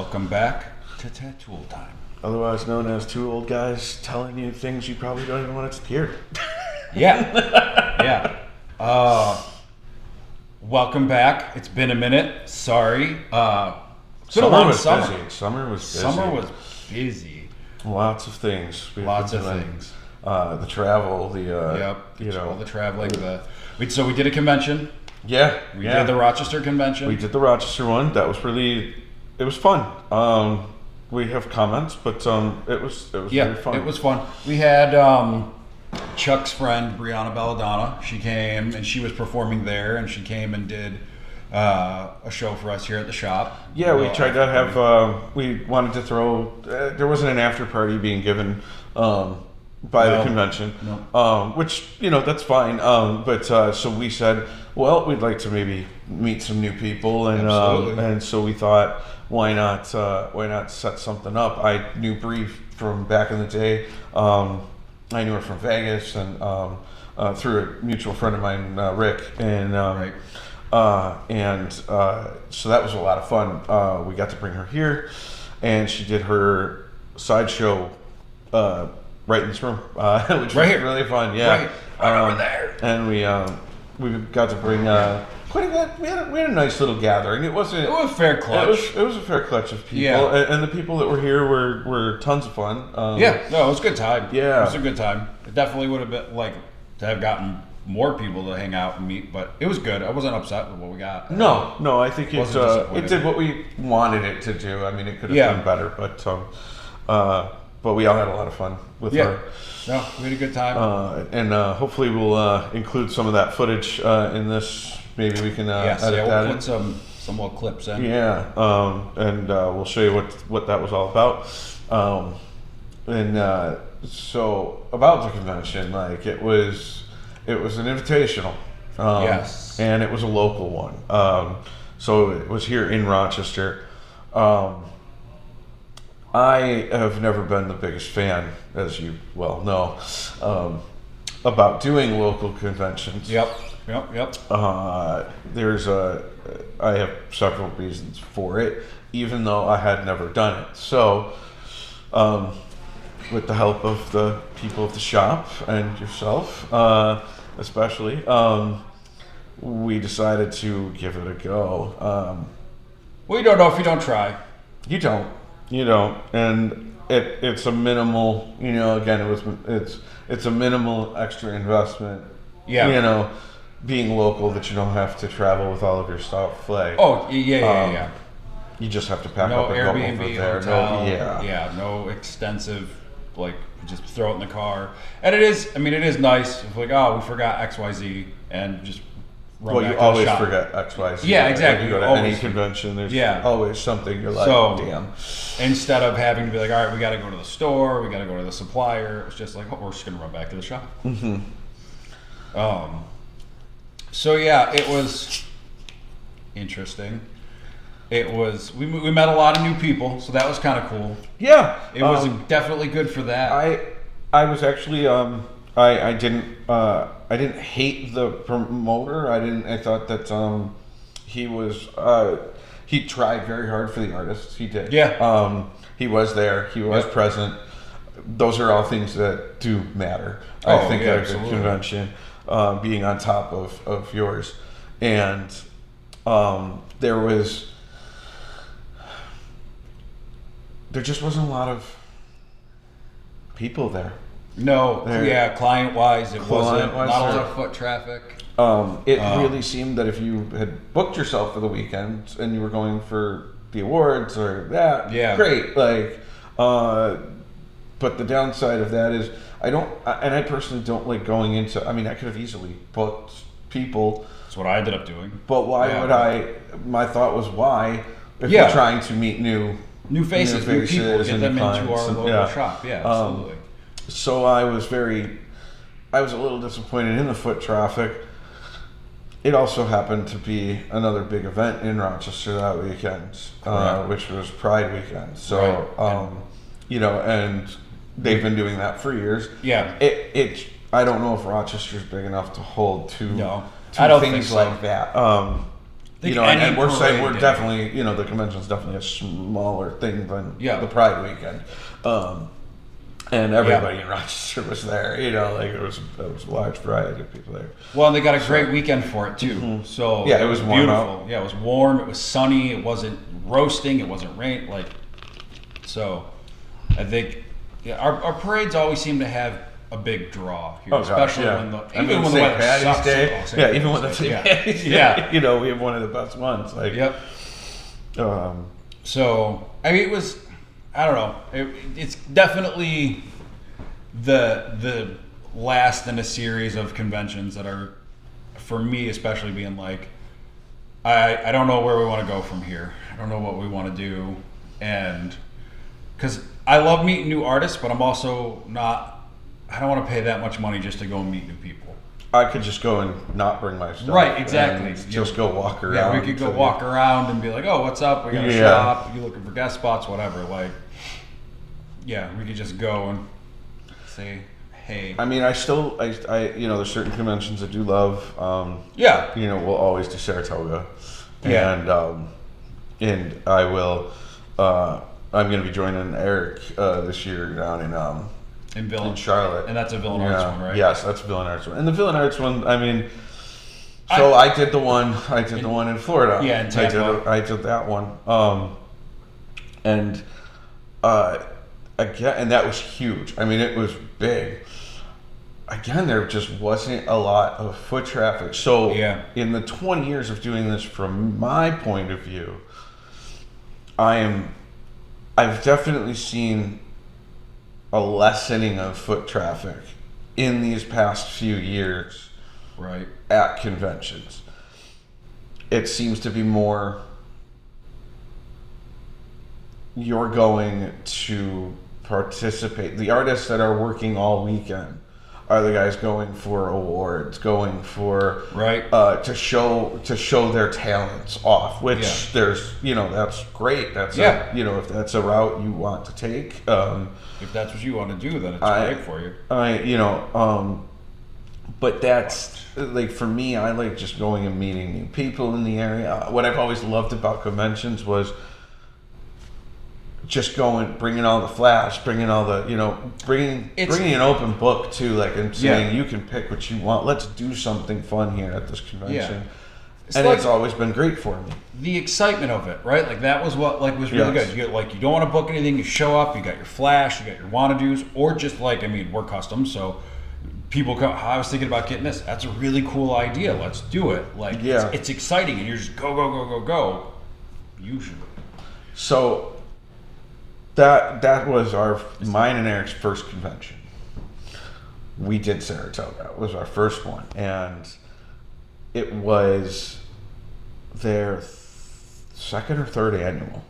Welcome back to Tattoo Time. Otherwise known as two old guys telling you things you probably don't even want to hear. Yeah. Welcome back. It's been a minute. Sorry. It's been a long summer. Busy. Summer was busy. Summer was busy. Lots of things. Lots of things. The travel, all the traveling. So we did a convention. Yeah. We did the Rochester convention. We did the Rochester one. That was it was fun. We have comments, but it was very fun. It was fun. We had Chuck's friend Brianna Belladonna. She came and she was performing there, and she came and did a show for us here at the shop. Yeah, we tried to have. We wanted to throw. There wasn't an after party being given by the convention, which that's fine. But so we said, well, we'd like to maybe meet some new people, and so we thought, why not set something up? I knew Bree from back in the day. I knew her from Vegas and through a mutual friend of mine, Rick, and so that was a lot of fun. We got to bring her here, and she did her sideshow right in this room, which was really fun. Yeah, right over there. And we got to bring quite a good. We had a nice little gathering. It was a fair clutch. It was a fair clutch of people, and the people that were here were tons of fun. It was a good time. Yeah, it was a good time. It definitely would have been like to have gotten more people to hang out and meet, but it was good. I wasn't upset with what we got. No, I think it did what we wanted it to do. I mean, it could have been better, but we all had a lot of fun with her. No, we had a good time. And hopefully we'll include some of that footage in this. Maybe we can edit that in. Put some little clips in. Yeah, and we'll show you what that was all about. So about the convention, like it was an invitational. And it was a local one. So it was here in Rochester. I have never been the biggest fan, as you well know, about doing local conventions. Yep. I have several reasons for it, even though I had never done it. So, with the help of the people of the shop and yourself, especially, we decided to give it a go. Well, you don't know if you don't try. You don't, and it's a minimal. Again, it's a minimal extra investment. Yeah. Being local, that you don't have to travel with all of your stuff. Yeah. You just have to pack no up and Airbnb, go over there. Hotel, no extensive, just throw it in the car. And it is nice. If we forgot XYZ and just run back to the shop. Well, you always forget XYZ. Yeah, exactly. When you go to any convention, there's always something you're like, damn. Instead of having to be like, all right, we got to go to the store, we got to go to the supplier, it's just like, we're just going to run back to the shop. Mm-hmm. So it was interesting. It was we met a lot of new people, so that was kind of cool. Yeah, it was definitely good for that. I was actually I didn't hate the promoter. I thought that he tried very hard for the artists. He did. Yeah. He was there. He was present. Those are all things that do matter. I think at a convention. Being on top of yours, and there just wasn't a lot of people there. No, client-wise, it wasn't. Not a lot of foot traffic. It really seemed that if you had booked yourself for the weekend and you were going for the awards or that, great. But the downside of that is I personally don't like going into. I mean, I could have easily booked people. That's what I ended up doing. But why would I? My thought was why, if we're trying to meet new faces, new people, get them into our local shop. Yeah, absolutely. So I was a little disappointed in the foot traffic. It also happened to be another big event in Rochester that weekend, which was Pride weekend. So, and they've been doing that for years. Yeah. I don't know if Rochester's big enough to hold two I don't think things so. like that. You know, and we're saying we're definitely, you know, the convention's definitely a smaller thing than the Pride weekend. And everybody in Rochester was there, you know, like it was a large variety of people there. Well, and they got a great weekend for it too. So yeah, it was warm beautiful. Out. Yeah, it was warm. It was sunny. It wasn't roasting. It wasn't rain. Like, so I think our parades always seem to have a big draw here, especially when the when the weather sucks. Even when the St. Patty's Day, you know, we have one of the best ones. Like, so I mean, it was. I don't know. It's definitely the last in a series of conventions that are, for me especially, being like, I don't know where we want to go from here. I don't know what we want to do, and because I love meeting new artists, but I'm also not. I don't want to pay that much money just to go and meet new people. I could just go and not bring my stuff. Right, exactly. Just go walk around. Yeah, we could go walk around and be like, oh, what's up? We got a shop. You looking for guest spots? Whatever. Like, yeah, we could just go and say, hey. I mean, I you know, there's certain conventions I do love. You know, we'll always do Saratoga. And I will, I'm going to be joining Eric this year down in Charlotte. And that's a Villain Arts one, right? Yes, that's a Villain Arts one. And the Villain Arts one, I mean, so I did the one in Florida. Yeah, in Tampa. I did that one. Again, and that was huge. I mean, it was big. Again, there just wasn't a lot of foot traffic. So in the 20 years of doing this, from my point of view, I've definitely seen a lessening of foot traffic in these past few years at conventions. It seems to be more you're going to participate. The artists that are working all weekend are the guys going for awards, going for to show their talents off, which there's, you know, that's great. That's you know, if that's a route you want to take, if that's what you want to do, then it's great for you. You know, but that's like, for me, I like just going and meeting new people in the area. What I've always loved about conventions was just going, bringing all the flash, bringing all the, you know, bringing an open book too, like, and saying you can pick what you want. Let's do something fun here at this convention. And like, it's always been great for me. The excitement of it, right? Like, that was what was really good. You don't want to book anything. You show up. You got your flash. You got your wanna-dos, or just like, I mean, we're custom, so people come. I was thinking about getting this. That's a really cool idea. Let's do it. Like, it's exciting, and you're just go. Usually. So that was mine and Eric's first convention. We did Saratoga. It was our first one, and it was their second or third annual.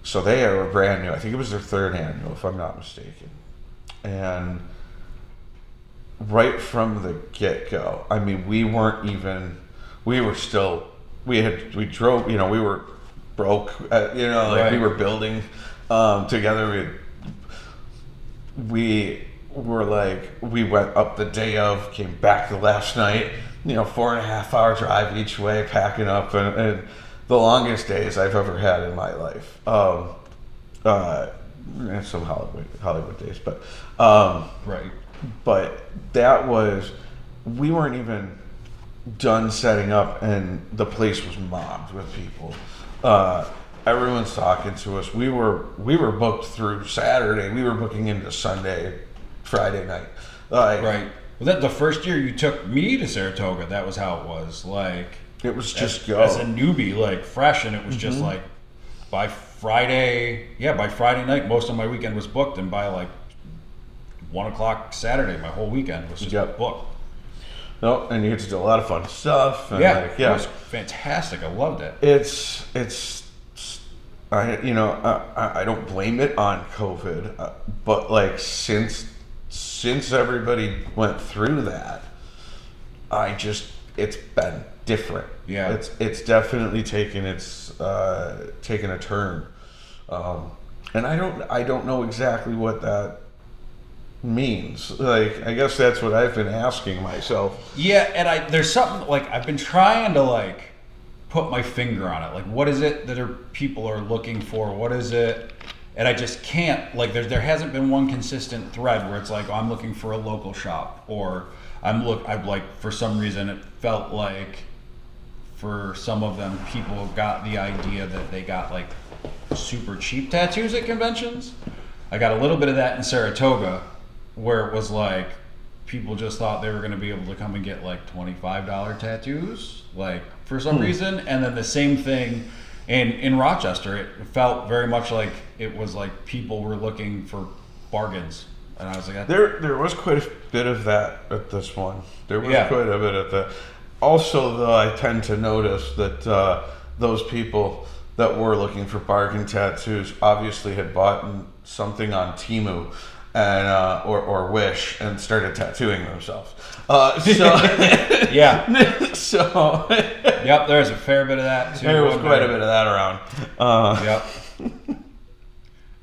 So they are brand new. I think it was their third annual, if I'm not mistaken. And right from the get-go, I mean, we drove, you know, we were broke, you know, like we were building together. We were like, we went up the day of, came back the last night, you know, 4.5 hour drive each way, packing up, and the longest days I've ever had in my life. And some Hollywood days, but but that was, we weren't even done setting up, and the place was mobbed with people. Everyone's talking to us. We were booked through Saturday. We were booking into Sunday, Friday night. Right. Was that the first year you took me to Saratoga? That was how it was. Like, it was just as a newbie, like fresh, and it was just like by Friday night, most of my weekend was booked, and by like 1 o'clock Saturday, my whole weekend was just booked. No, and you get to do a lot of fun stuff. And it was fantastic. I loved it. I don't blame it on COVID, but like since everybody went through that, it's been different. Yeah, it's definitely taken a turn, and I don't know exactly what means. Like, I guess that's what I've been asking myself. Yeah, and there's something like I've been trying to like put my finger on it. Like, what is it that people are looking for? What is it? And I just can't. Like, there hasn't been one consistent thread where it's like, oh, I'm looking for a local shop, or I'm like, for some reason it felt like for some of them people got the idea that they got like super cheap tattoos at conventions. I got a little bit of that in Saratoga, where it was like people just thought they were going to be able to come and get like $25 tattoos, like for some reason. And then the same thing in Rochester, it felt very much like it was like people were looking for bargains. And I was like, there was quite a bit of that at this one. There was quite a bit of that. Also, though, I tend to notice that those people that were looking for bargain tattoos obviously had bought something on Temu and or Wish and started tattooing themselves. Yeah. So yep, there's a fair bit of that too. There was quite a bit of that around. Yep.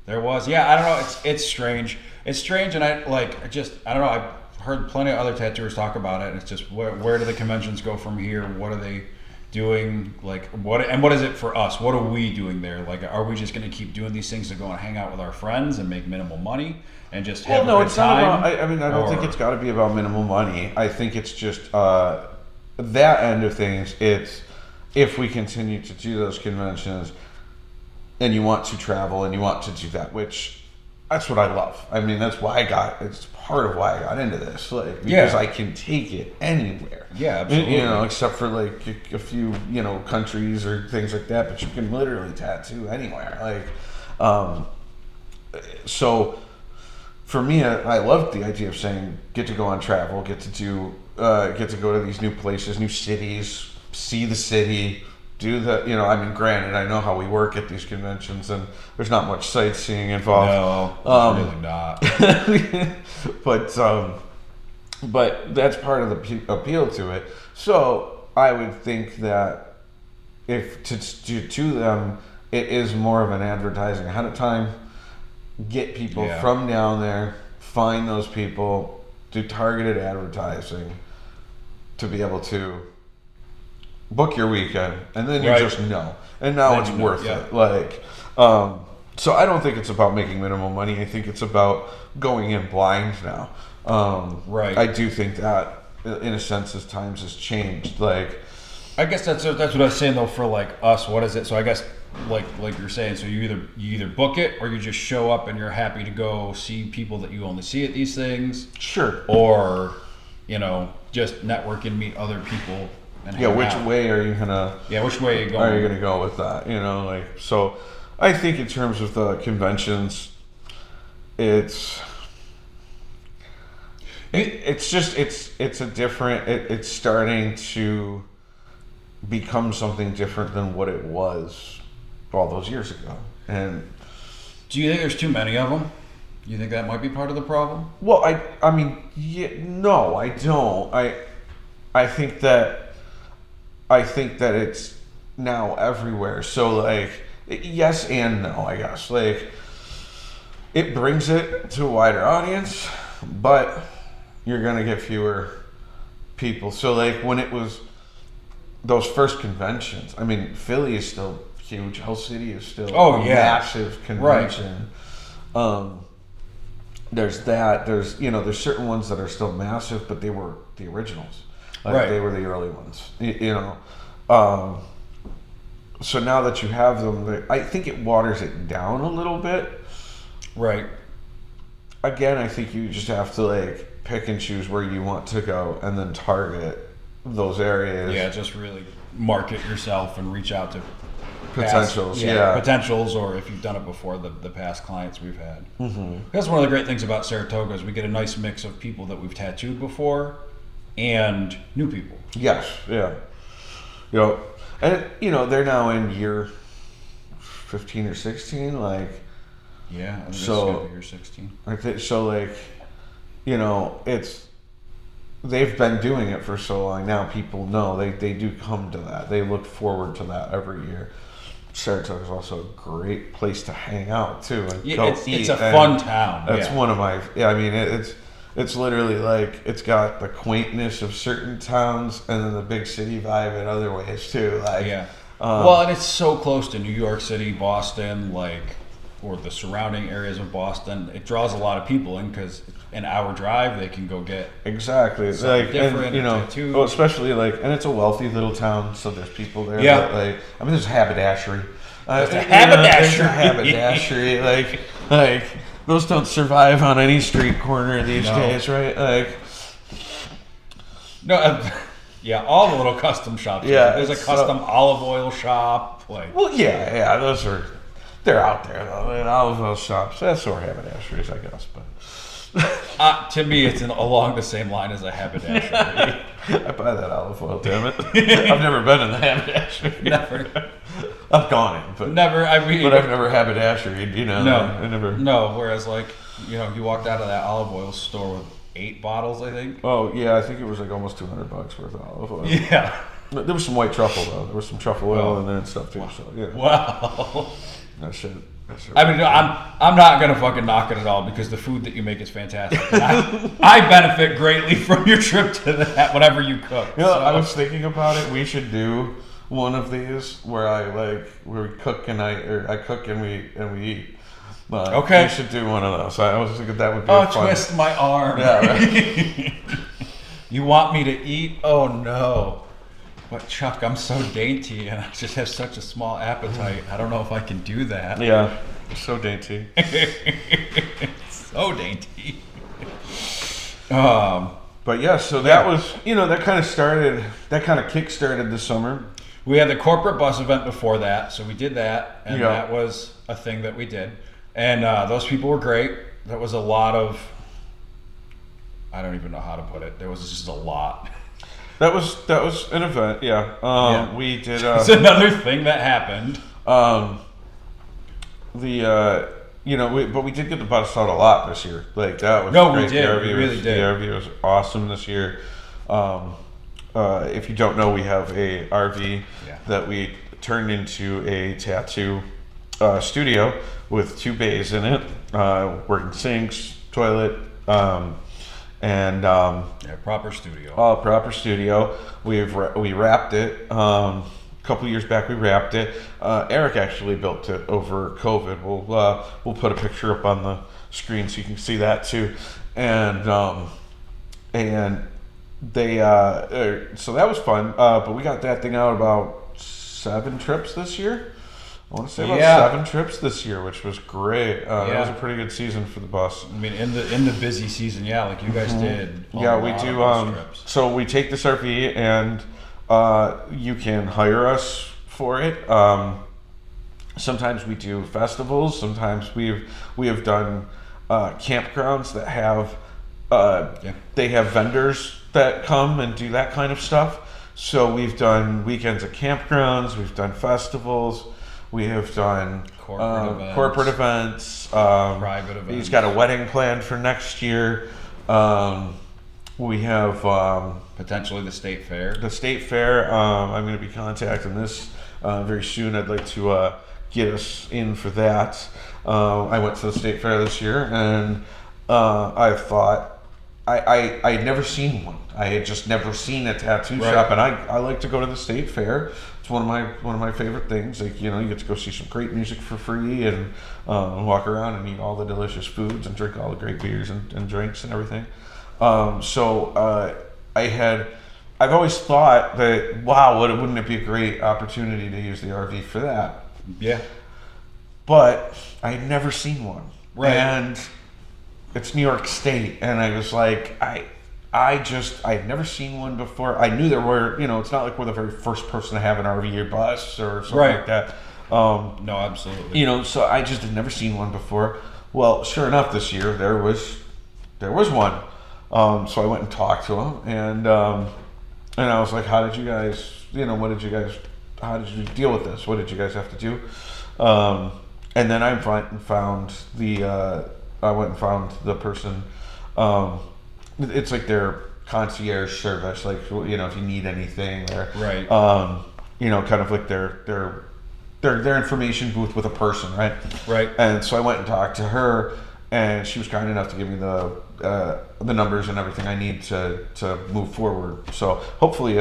There was. Yeah, I don't know. It's strange. It's strange, and I don't know. I've heard plenty of other tattooers talk about it, and it's just where do the conventions go from here? What are they doing? Like, what is it for us? What are we doing there? Like, are we just going to keep doing these things to go and hang out with our friends and make minimal money and just have a good it's time? not about. I mean, I don't think it's got to be about minimal money. I think it's just that end of things. It's if we continue to do those conventions, and you want to travel and you want to do that, which that's what I love. I mean, that's why it's part of why I got into this, like, because I can take it anywhere. Yeah, absolutely. Except for like a few, countries or things like that, but you can literally tattoo anywhere. Like, so for me, I loved the idea of saying, get to go on travel, get to go to these new places, new cities, see the city, do the, I mean, granted, I know how we work at these conventions, and there's not much sightseeing involved. No, really not. But that's part of the appeal to it. So I would think that if to them, it is more of an advertising ahead of time, get people from down there, find those people, do targeted advertising to be able to book your weekend, and then you just know. And now it's worth it. Like, so I don't think it's about making minimal money. I think it's about going in blind now. I do think that, in a sense, as times has changed. Like, I guess that's what I was saying though. For like us, what is it? So I guess like you're saying, so you either book it or you just show up and you're happy to go see people that you only see at these things. Sure. Or just network and meet other people. And which way are you gonna? Yeah, which way are you going? Are you gonna go with that? So I think in terms of the conventions, it's a different. It's starting to become something different than what it was all those years ago. And do you think there's too many of them? You think that might be part of the problem? Well, I mean, no, I don't. I think that it's now everywhere. So like, yes and no, I guess. Like, it brings it to a wider audience, but you're gonna get fewer people. So like, when it was those first conventions, I mean, Philly is still huge. Hell City is still a massive convention. Right. There's that. There's certain ones that are still massive, but they were the originals. Like, they were the early ones. So now that you have them, I think it waters it down a little bit. Right. Again, I think you just have to like pick and choose where you want to go, and then target those areas. Yeah, just really market yourself and reach out to potentials. Potentials, or if you've done it before, the past clients we've had. Mm-hmm. That's one of the great things about Saratoga is we get a nice mix of people that we've tattooed before and new people. Yes, yeah. And they're now in year 15 or 16, like. Yeah, I think so. Year 16. I think so. Like, they've been doing it for so long now. People know they do come to that. They look forward to that every year. Saratoga is also a great place to hang out too and Yeah, go it's eat. a fun town. That's yeah. one of my. Yeah, I mean it's literally like it's got the quaintness of certain towns and then the big city vibe in other ways too. Like Yeah. Well, and it's so close to New York City, Boston, or the surrounding areas of Boston. It draws a lot of people in because an hour drive, they can go get exactly like different, and tattoos. well, especially like and it's a wealthy little town, so there's people there. Yeah. That, like I mean, there's haberdashery. There's a There's a haberdashery. haberdashery. like those don't survive on any street corner these No. days, right? Like No, yeah, all the little custom shops. Yeah, There's a it's, custom olive oil shop. Like, well, yeah, they're out there though. In all of those shops, that's sort of haberdasheries, I guess, but. to me, it's along the same line as a haberdashery. I buy that olive oil, damn it. I've never been in the haberdashery. Never. I've gone in, but Never. I mean, but I've never haberdasheried, No, I never. No, whereas you walked out of that olive oil store with 8 bottles, I think. Oh yeah, I think it was like almost $200 worth of olive oil. Yeah. There was some white truffle though. There was some truffle oil in there and stuff too. Wow. So yeah, Wow. that shit. I mean, I'm not gonna fucking knock it at all because the food that you make is fantastic. And I benefit greatly from your trip to that, whatever you cook. You know, I was thinking about it. We should do one of these where we cook and I cook and we eat. Okay. We should do one of those. I was thinking that would be Oh, fun. twist my arm. Yeah, right. You want me to eat? Oh no. But Chuck, I'm so dainty and I just have such a small appetite. I don't know if I can do that. Yeah, so dainty. So dainty. But yeah, so that was, that kind of kick-started the summer. We had the corporate bus event before that, so we did that, and Yeah. that was a thing that we did. And those people were great. That was a lot of, I don't even know how to put it. There was just a lot. That was an event, yeah. Yeah. We did. It's another thing that happened. But we did get the bus out a lot this year. Like that was No, we great. did. The RV We really was, did. The RV was awesome this year. If you don't know, we have a RV that we turned into a tattoo studio with 2 bays in it, working sinks, toilet, and Proper studio. all proper studio. We wrapped it. A couple years back, we wrapped it. Eric actually built it over COVID. We'll put a picture up on the screen so you can see that too. And they so that was fun. But we got that thing out about 7 trips this year. I want to say about 7 trips this year, which was great. That was a pretty good season for the bus. I mean, in the busy season, like you guys did. Yeah, we do. Trips. So we take this RV and you can hire us for it. Sometimes we do festivals. Sometimes we have done campgrounds that have they have vendors that come and do that kind of stuff. So we've done weekends at campgrounds. We've done festivals. We have done corporate events, private events. He's got a wedding planned for next year. We have potentially the state fair. the state fair. I'm going to be contacting this very soon. I'd like to get us in for that. I went to the state fair this year, and I thought I had never seen one. I had just never seen a tattoo shop, and I like to go to the state fair. It's one of my favorite things. Like, you get to go see some great music for free and walk around and eat all the delicious foods and drink all the great beers and drinks and everything. I've always thought that, wow, wouldn't it be a great opportunity to use the RV for that? Yeah. But I had never seen one. Right. And it's New York State, and I was like, I had never seen one before. I knew there were, it's not like we're the very first person to have an RV or bus or something like that. No, absolutely. So I just had never seen one before. Well, sure enough, this year there was one. So I went and talked to him, and I was like, how did you guys how did you deal with this? What did you guys have to do? And then I went and found the person. It's like their concierge service, like, if you need anything, or kind of like their their information booth with a person, right? Right. And so I went and talked to her, and she was kind enough to give me the numbers and everything I need to move forward. So hopefully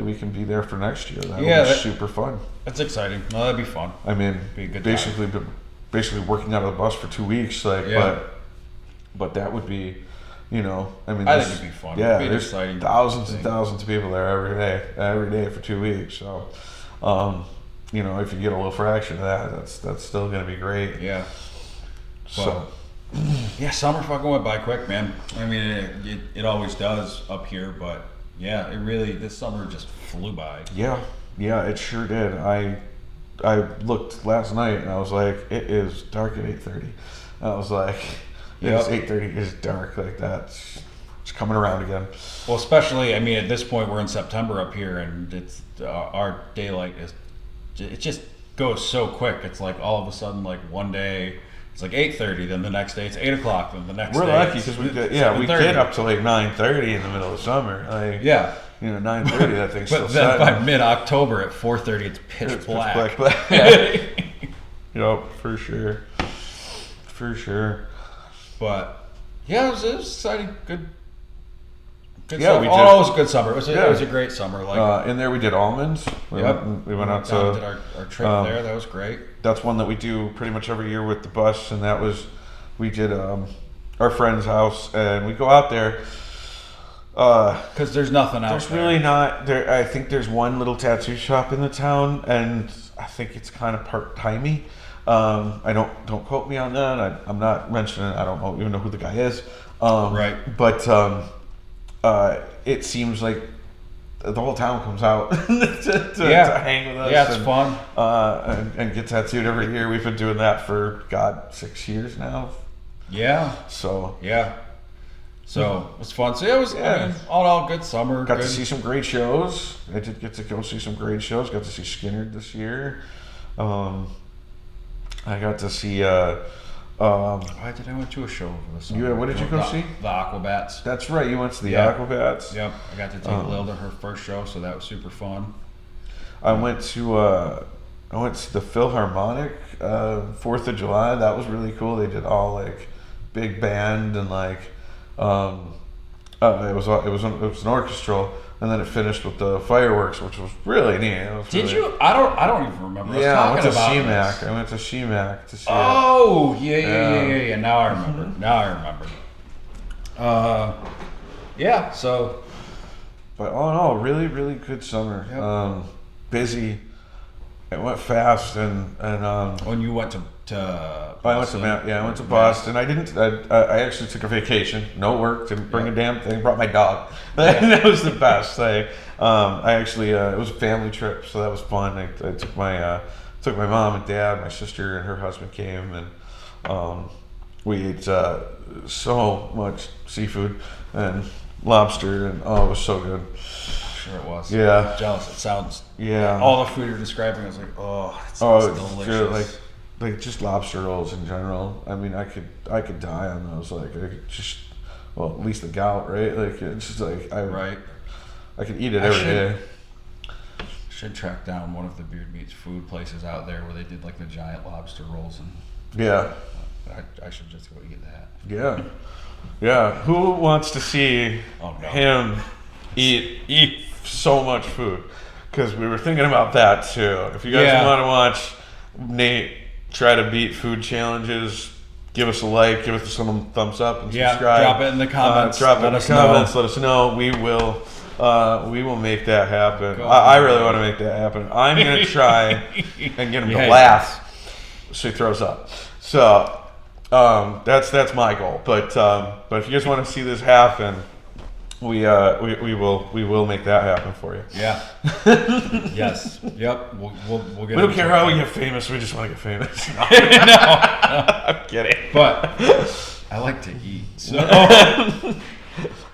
we can be there for next year. That will be super fun. That's exciting. No, that'd be fun. I mean, be a good basically working out of the bus for 2 weeks, but that would be, I mean, I think it'd be fun. Yeah, it'd be there's exciting thousands and thousands of people there every day for 2 weeks. So, if you get a little fraction of that, that's still going to be great. Yeah. So. Yeah, summer fucking went by quick, man. I mean, it always does up here, but yeah, this summer just flew by. Yeah, it sure did. I looked last night and I was like, it is dark at 8:30. I was like, it's 8:30. It's dark like that. It's coming around again. Well, especially, I mean, at this point we're in September up here, and it's our daylight it just goes so quick. It's like all of a sudden, like one day. It's like 8:30, then the next day it's 8 o'clock, then the next We're day lucky because we get up to like 9:30 in the middle of summer. Like, 9:30 that thing's but still then setting. by mid-October at 4:30 it's pitch black. Yep, for sure. But yeah, it was exciting. Good. Yeah, summer. It was a good summer. It was a great summer. Like in there we did almonds. We went out to did our trip there. That was great. That's one that we do pretty much every year with the bus, and we did our friend's house, and we go out there because there's nothing else. There's really not there. I think there's one little tattoo shop in the town, and I think it's kind of part-timey. I don't quote me on that. I'm not mentioning. I don't even know who the guy is. Right. But it seems like the whole town comes out to hang with us. Yeah, it's fun. And get tattooed every year. We've been doing that for 6 years now. Yeah. So it was fun. So it was I mean, all in all good summer. Got to see some great shows. I did get to go see some great shows. Got to see Skinner this year. I got to see. Why did I went to a show over the summer? What did you go see? The Aquabats. That's right. You went to the Aquabats. Yep. I got to take Lil to her first show, so that was super fun. I went to the Philharmonic 4th of July. That was really cool. They did all like big band and like it was an orchestral, and then it finished with the fireworks, which was really neat. Did you? I don't even remember. I went to CMAC. I went to CMAC to see it. Oh, yeah. Now I remember. So. But all in all, really, really good summer. Yep. Busy. It went fast, and when you went to Boston, I went to Boston. I actually took a vacation, no work, didn't bring a damn thing. Brought my dog. That was the best thing. I actually it was a family trip, so that was fun. I took my mom and dad, my sister and her husband came, and we ate so much seafood and lobster, and it was so good. Sure it was. Yeah. I'm jealous. It sounds. Yeah. All the food you're describing, I was like, it sounds delicious. Good. Like just lobster rolls in general. I mean, I could die on those. Like I could just, at least the gout, right? Like it's just like I could eat it every day. Should track down one of the Beard Meats food places out there where they did like the giant lobster rolls, and I should just go eat that. Yeah. Who wants to see him eat so much food? Because we were thinking about that too. If you guys want to watch Nate try to beat food challenges, give us a like, give us some thumbs up, and subscribe. Drop it in the comments. Let us know. We will make that happen. I really want to make that happen. I'm going to try and get him to laugh so he throws up. So that's my goal. But if you guys want to see this happen, we will make that happen for you. Yeah. Yes. Yep. We'll get. We don't care how we get famous. We just want to get famous. No. I'm kidding. But I like to eat. So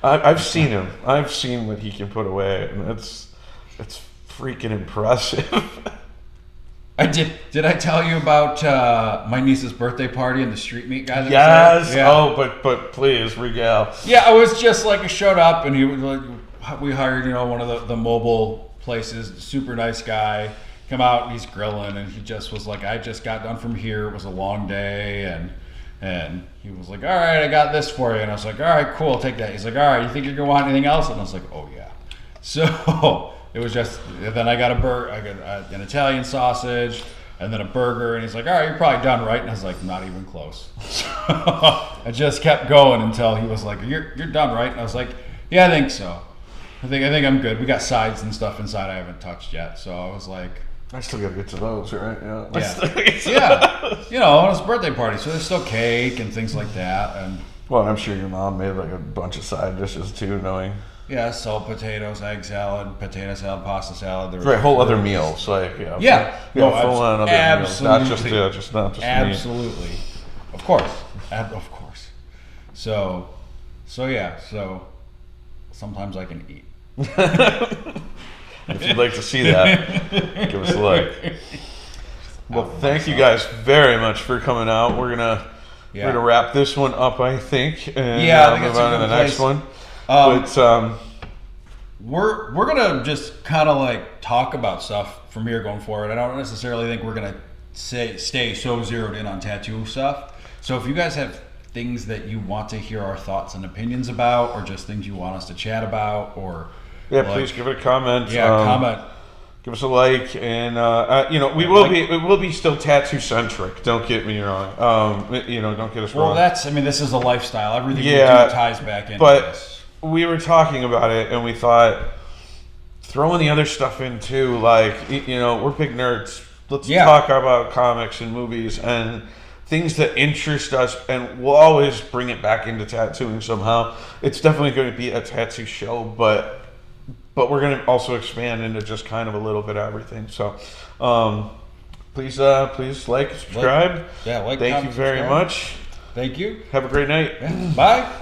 I've seen him. I've seen what he can put away, and it's freaking impressive. I did. Did I tell you about my niece's birthday party and the street meat guy? Yes. Yeah. Oh, but please regale. Yeah, I was just like, I showed up and he was like, we hired one of the mobile places, super nice guy, come out and he's grilling, and he just was like, I just got done from here. It was a long day, and he was like, all right, I got this for you. And I was like, all right, cool, I'll take that. He's like, all right, you think you're gonna want anything else? And I was like, oh yeah. So it was just, then I got an Italian sausage, and then a burger, and he's like, all right, you're probably done, right? And I was like, not even close. So I just kept going until he was like, you're done, right? And I was like, yeah, I think so. I think I'm good. We got sides and stuff inside I haven't touched yet. So I was like, I still gotta get to those, right? Yeah. Yeah. You know, it was a birthday party, so there's still cake and things like that. And well, I'm sure your mom made like a bunch of side dishes too, knowing. Yeah, salt potatoes, egg salad, potato salad, pasta salad. There was right, whole other meals, like no, full on other meals, not just absolutely, meat. Of course. So sometimes I can eat. If you'd like to see that, give us a look. Well, thank you guys very much for coming out. We're gonna wrap this one up, I think, and move on to the next one. We're gonna just kind of like talk about stuff from here going forward. I don't necessarily think we're gonna stay so zeroed in on tattoo stuff. So if you guys have things that you want to hear our thoughts and opinions about, or just things you want us to chat about, or please give it a comment. Comment. Give us a like, and we will be still tattoo centric. Don't get me wrong. Don't get us wrong. Well, this is a lifestyle. Everything we do ties back into this. We were talking about it, and we thought throwing the other stuff in too. Like, we're big nerds. Let's talk about comics and movies and things that interest us, and we'll always bring it back into tattooing somehow. It's definitely going to be a tattoo show, but we're going to also expand into just kind of a little bit of everything. So, please like, subscribe. Thank you very much. Thank you. Have a great night. Yeah. Bye.